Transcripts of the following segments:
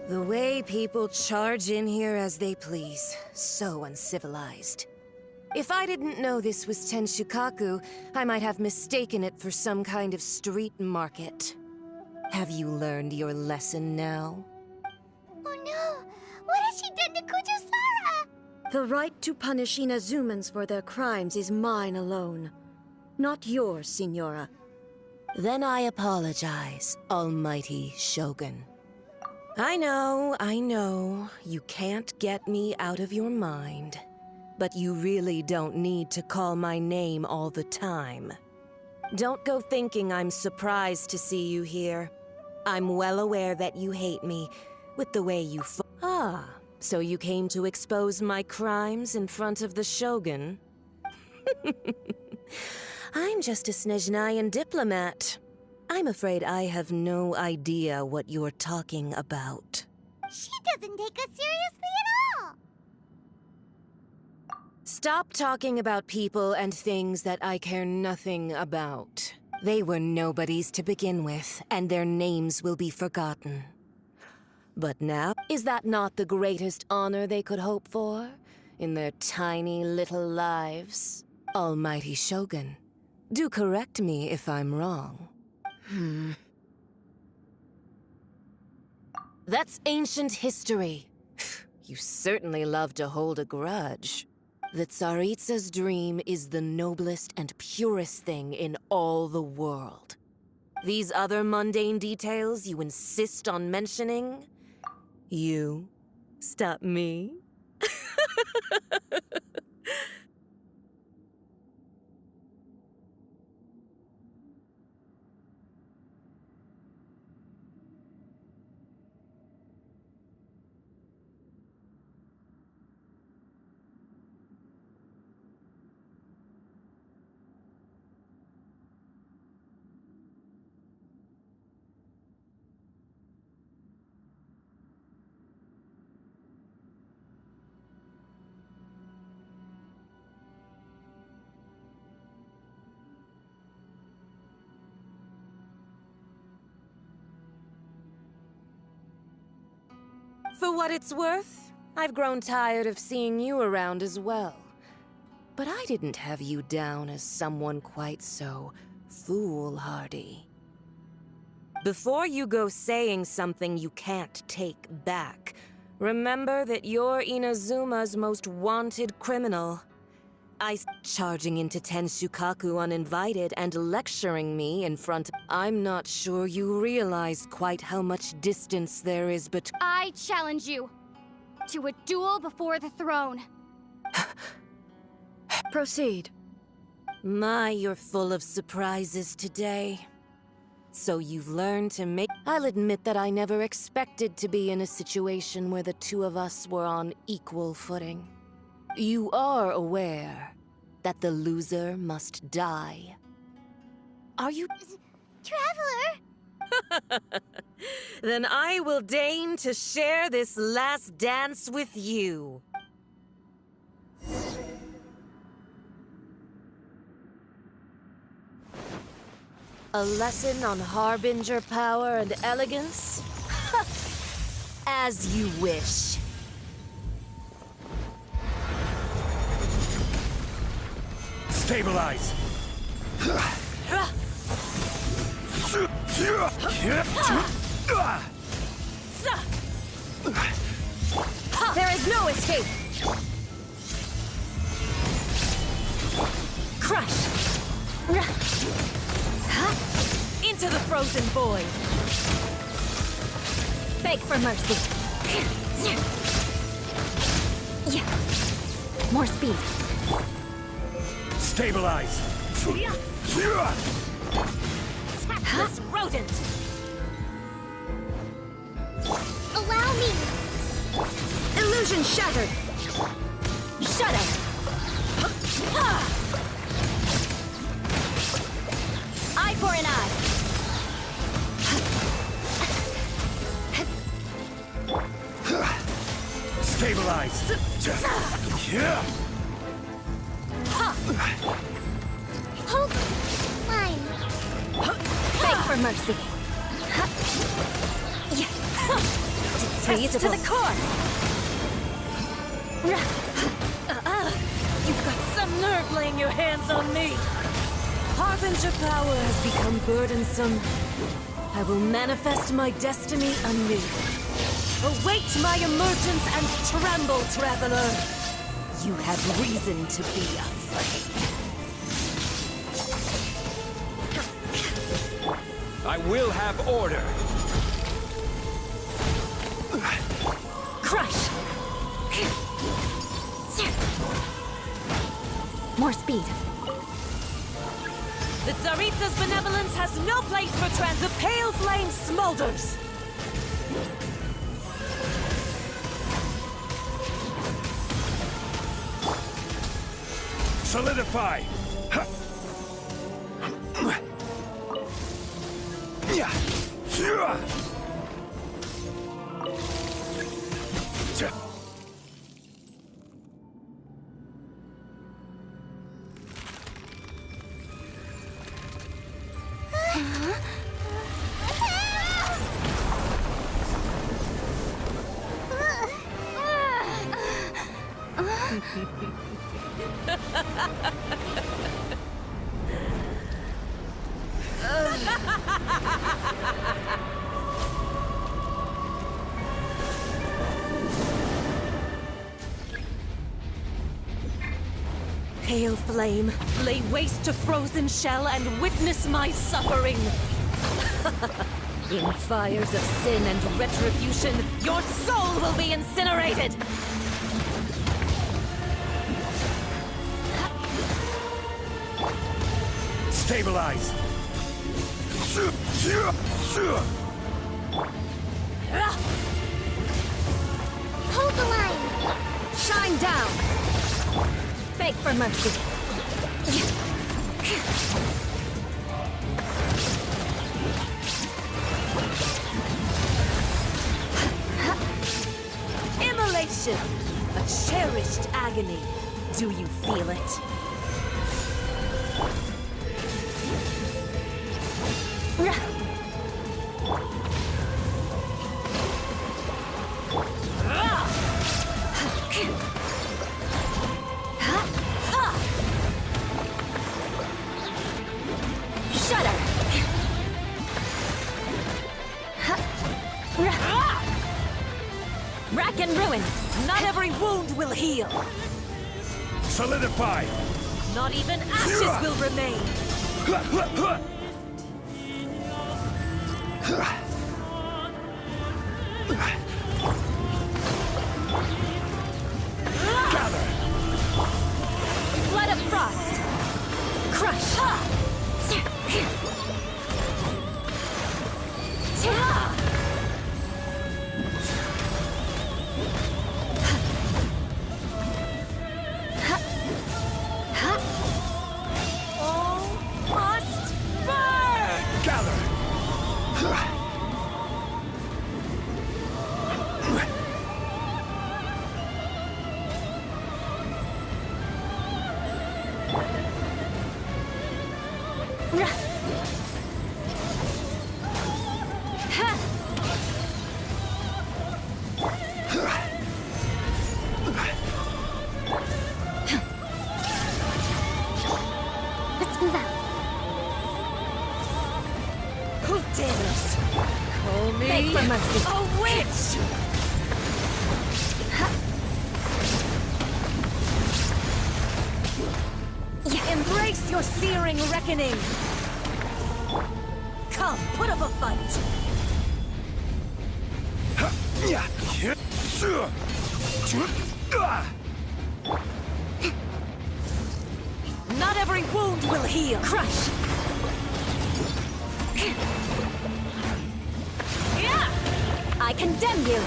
The way people charge in here as they please. So uncivilized. If I didn't know this was Tenshukaku, I might have mistaken it for some kind of street market. Have you learned your lesson now? Oh no! What has she done to Kujusara? The right to punish Inazumans for their crimes is mine alone. Not yours, Signora. Then I apologize, Almighty Shogun. I know, you can't get me out of your mind. But you really don't need to call my name all the time. Don't go thinking I'm surprised to see you here. I'm well aware that you hate me, with the way you so you came to expose my crimes in front of the Shogun? I'm just a Snezhnayan diplomat. I'm afraid I have no idea what you're talking about. She doesn't take us seriously at all! Stop talking about people and things that I care nothing about. They were nobodies to begin with, and their names will be forgotten. But now, is that not the greatest honor they could hope for? In their tiny little lives? Almighty Shogun, do correct me if I'm wrong. That's ancient history. You certainly love to hold a grudge. The Tsaritsa's dream is the noblest and purest thing in all the world. These other mundane details you insist on mentioning? You stop me? For what it's worth, I've grown tired of seeing you around as well. But I didn't have you down as someone quite so foolhardy. Before you go saying something you can't take back, remember that you're Inazuma's most wanted criminal. Charging into Tenshukaku uninvited and lecturing me in front. I'm not sure you realize quite how much distance there is between. I challenge you to a duel before the throne. Proceed. My, you're full of surprises today. So you've learned to make... I'll admit that I never expected to be in a situation where the two of us were on equal footing. You are aware that the loser must die. Are you... Traveler! Then I will deign to share this last dance with you. A lesson on Harbinger power and elegance? As you wish. Stabilize! There is no escape! Crush! Into the frozen void! Beg for mercy. More speed. Stabilize! This rodent! Allow me! Illusion shattered! Shut up! Eye for an eye! Stabilize! Hold mine. Beg for mercy. Test to the core! You've got some nerve laying your hands on me! Harbinger power has become burdensome. I will manifest my destiny anew. Await my emergence and tremble, traveler! You have reason to be afraid. I will have order. Crush! More speed. The Tsaritsa's benevolence has no place for the pale flame smolders! Solidify! Pale flame, lay waste to frozen shell and witness my suffering! In fires of sin and retribution, your soul will be incinerated! Stabilize! Hold the line! Shine down! Beg for mercy. Immolation! A cherished agony. Do you feel it? Shudder! Rack and ruin! Not every wound will heal! Solidify! Not even ashes will remain! Gather! Flood of frost! Crush! All must burn! Gather! Let's move out. Who dares? Call me Beg for mercy. a witch! Embrace your searing reckoning! Come, put up a fight! Not every wound will heal! Crush! I condemn you!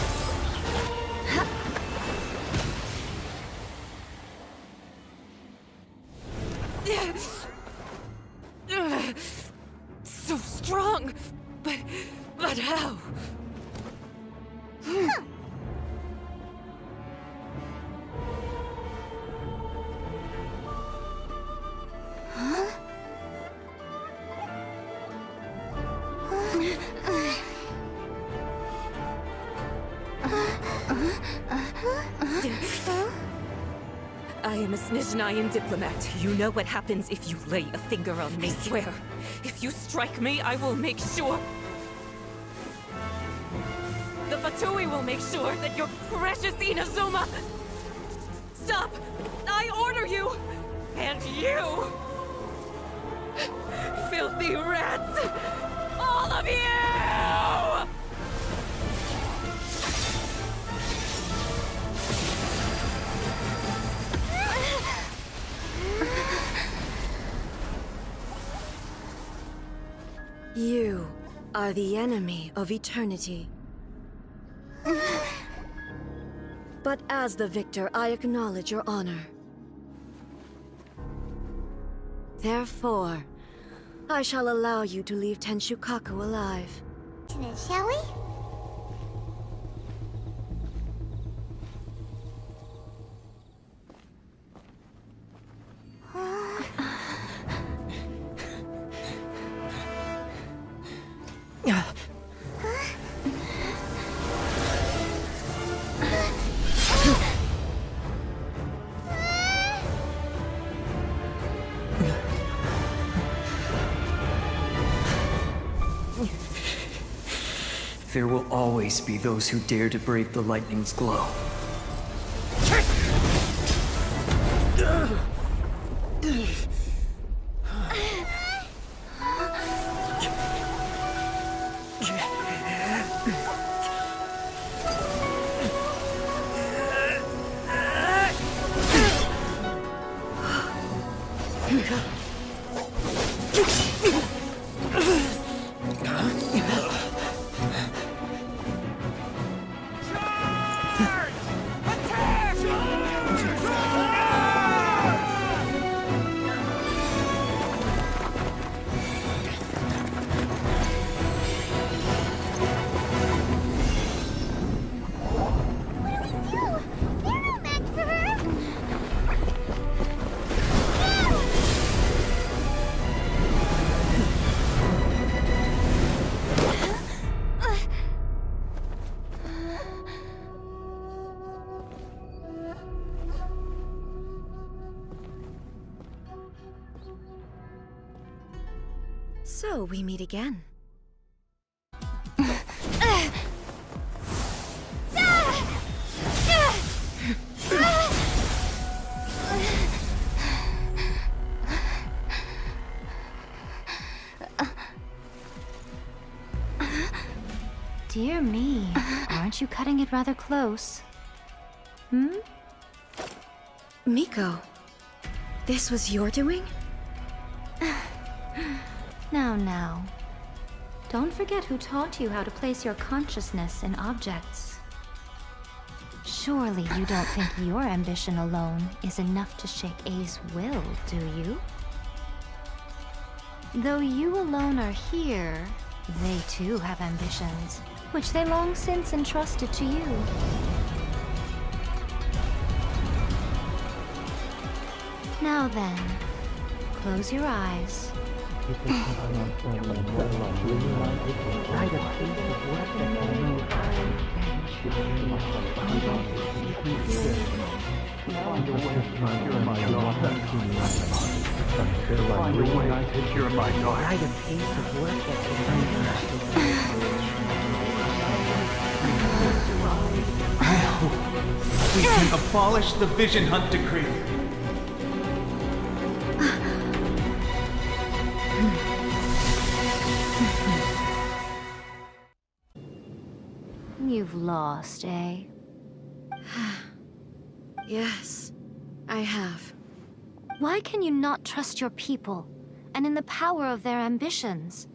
So strong, but how? I am a Snezhnayan diplomat. You know what happens if you lay a finger on me. I swear, if you strike me, I will make sure... The Fatui will make sure that your precious Inazuma... Stop! I order you! And you! Filthy rats! All of you! You are the enemy of eternity. But as the victor, I acknowledge your honor. Therefore, I shall allow you to leave Tenshukaku alive. Shall we? There will always be those who dare to brave the lightning's glow. So we meet again. Dear me, aren't you cutting it rather close? Miko, this was your doing? Now. Don't forget who taught you how to place your consciousness in objects. Surely you don't think your ambition alone is enough to shake A's will, do you? Though you alone are here, they too have ambitions, which they long since entrusted to you. Now then, close your eyes. We can abolish the Vision Hunt Decree. You've lost, eh? Yes, I have. Why can you not trust your people, and in the power of their ambitions?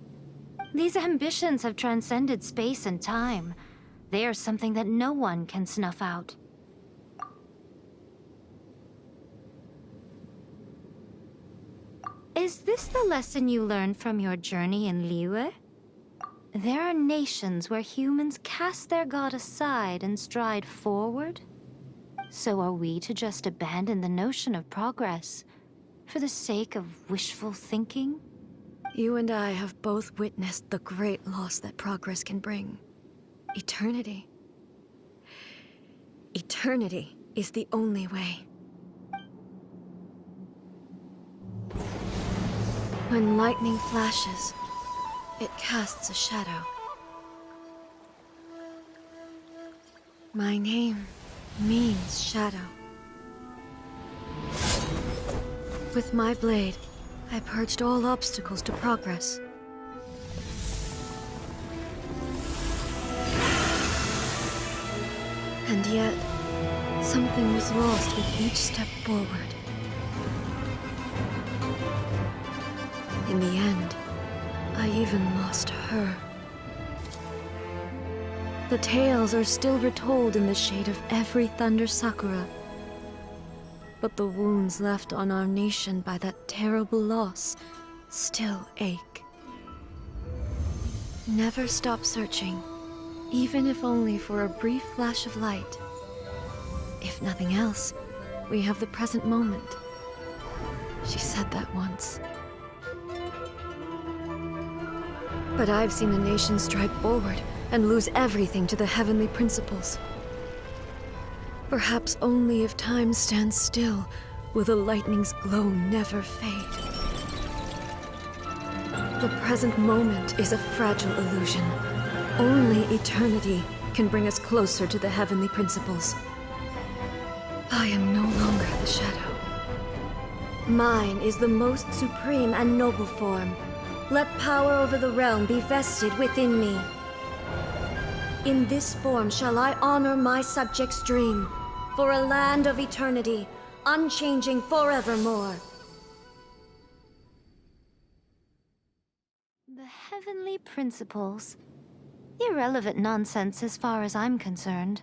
These ambitions have transcended space and time. They are something that no one can snuff out. Is this the lesson you learned from your journey in Liyue? There are nations where humans cast their god aside and stride forward. So are we to just abandon the notion of progress for the sake of wishful thinking? You and I have both witnessed the great loss that progress can bring. Eternity. Eternity is the only way. When lightning flashes, it casts a shadow. My name means shadow. With my blade, I purged all obstacles to progress. And yet, something was lost with each step forward. In the end, I even lost her. The tales are still retold in the shade of every Thunder Sakura. But the wounds left on our nation by that terrible loss still ache. Never stop searching, even if only for a brief flash of light. If nothing else, we have the present moment. She said that once. But I've seen a nation stride forward and lose everything to the heavenly principles. Perhaps only if time stands still will the lightning's glow never fade. The present moment is a fragile illusion. Only eternity can bring us closer to the heavenly principles. I am no longer the shadow. Mine is the most supreme and noble form. Let power over the realm be vested within me. In this form shall I honor my subjects' dream, for a land of eternity, unchanging forevermore. The heavenly principles. Irrelevant nonsense as far as I'm concerned.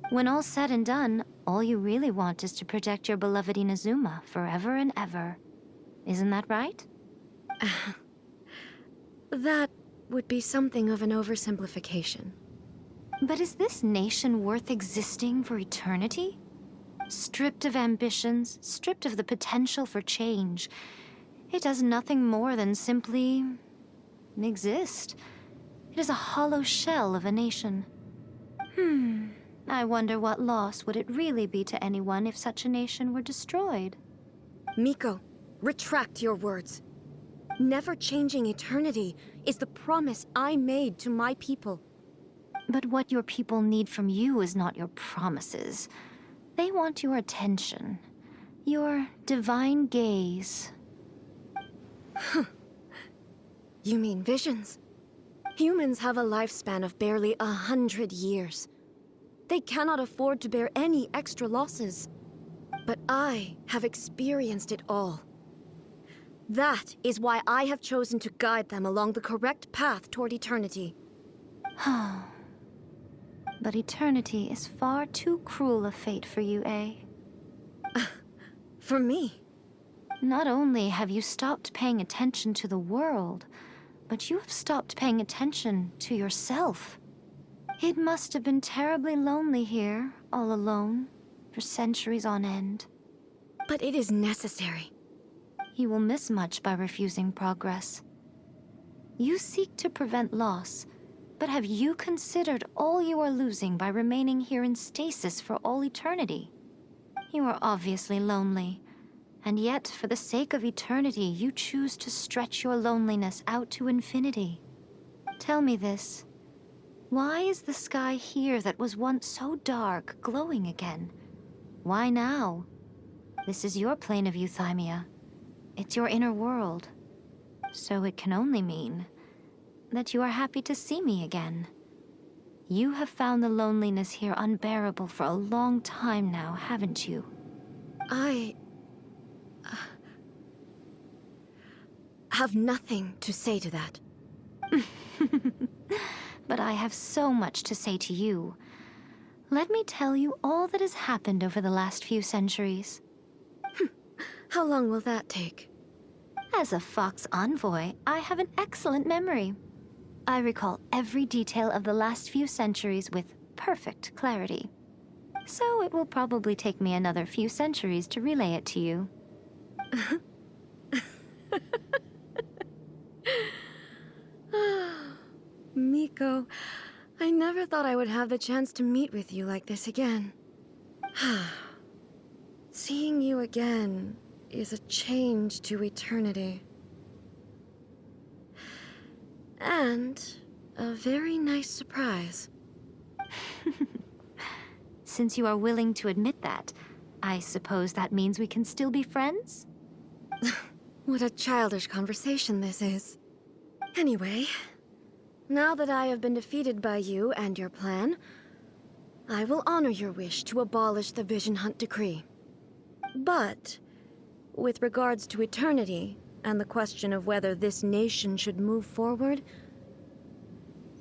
When all's said and done, all you really want is to protect your beloved Inazuma forever and ever. Isn't that right? That would be something of an oversimplification. But is this nation worth existing for eternity? Stripped of ambitions, stripped of the potential for change, it does nothing more than simply exist. It is a hollow shell of a nation. I wonder what loss would it really be to anyone if such a nation were destroyed? Miko, retract your words. Never changing eternity is the promise I made to my people. But what your people need from you is not your promises. They want your attention. Your divine gaze. You mean visions? Humans have a lifespan of barely 100 years. They cannot afford to bear any extra losses. But I have experienced it all. That is why I have chosen to guide them along the correct path toward eternity. But eternity is far too cruel a fate for you, eh? For me? Not only have you stopped paying attention to the world, but you have stopped paying attention to yourself. It must have been terribly lonely here, all alone, for centuries on end. But it is necessary. You will miss much by refusing progress. You seek to prevent loss, but have you considered all you are losing by remaining here in stasis for all eternity? You are obviously lonely, and yet for the sake of eternity, you choose to stretch your loneliness out to infinity. Tell me this. Why is the sky here that was once so dark glowing again? Why now? This is your plane of euthymia. It's your inner world. So it can only mean that you are happy to see me again. You have found the loneliness here unbearable for a long time now, haven't you? I have nothing to say to that. But I have so much to say to you. Let me tell you all that has happened over the last few centuries. How long will that take? As a Fox envoy, I have an excellent memory. I recall every detail of the last few centuries with perfect clarity. So it will probably take me another few centuries to relay it to you. Miko, I never thought I would have the chance to meet with you like this again. Seeing you again is a change to eternity. And a very nice surprise. Since you are willing to admit that, I suppose that means we can still be friends? What a childish conversation this is. Anyway, now that I have been defeated by you and your plan, I will honor your wish to abolish the Vision Hunt Decree. But, with regards to eternity, and the question of whether this nation should move forward,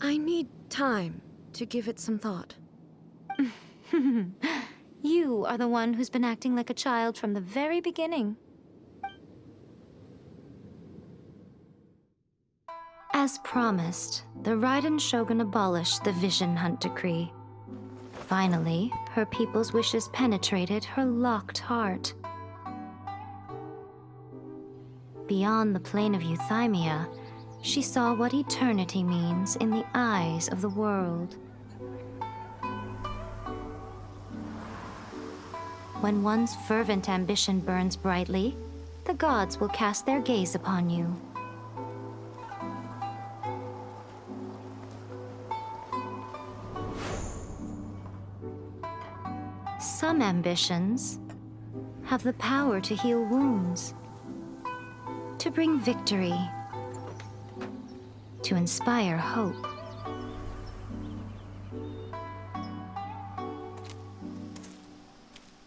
I need time to give it some thought. You are the one who's been acting like a child from the very beginning. As promised, the Raiden Shogun abolished the Vision Hunt Decree. Finally, her people's wishes penetrated her locked heart. Beyond the plane of Euthymia, she saw what eternity means in the eyes of the world. When one's fervent ambition burns brightly, the gods will cast their gaze upon you. Some ambitions have the power to heal wounds, to bring victory, to inspire hope.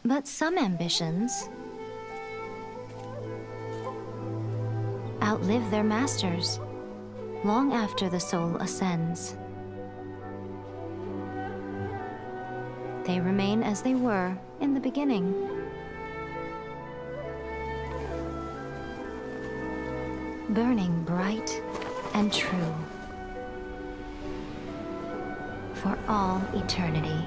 But some ambitions outlive their masters long after the soul ascends. They remain as they were in the beginning. Burning bright and true for all eternity.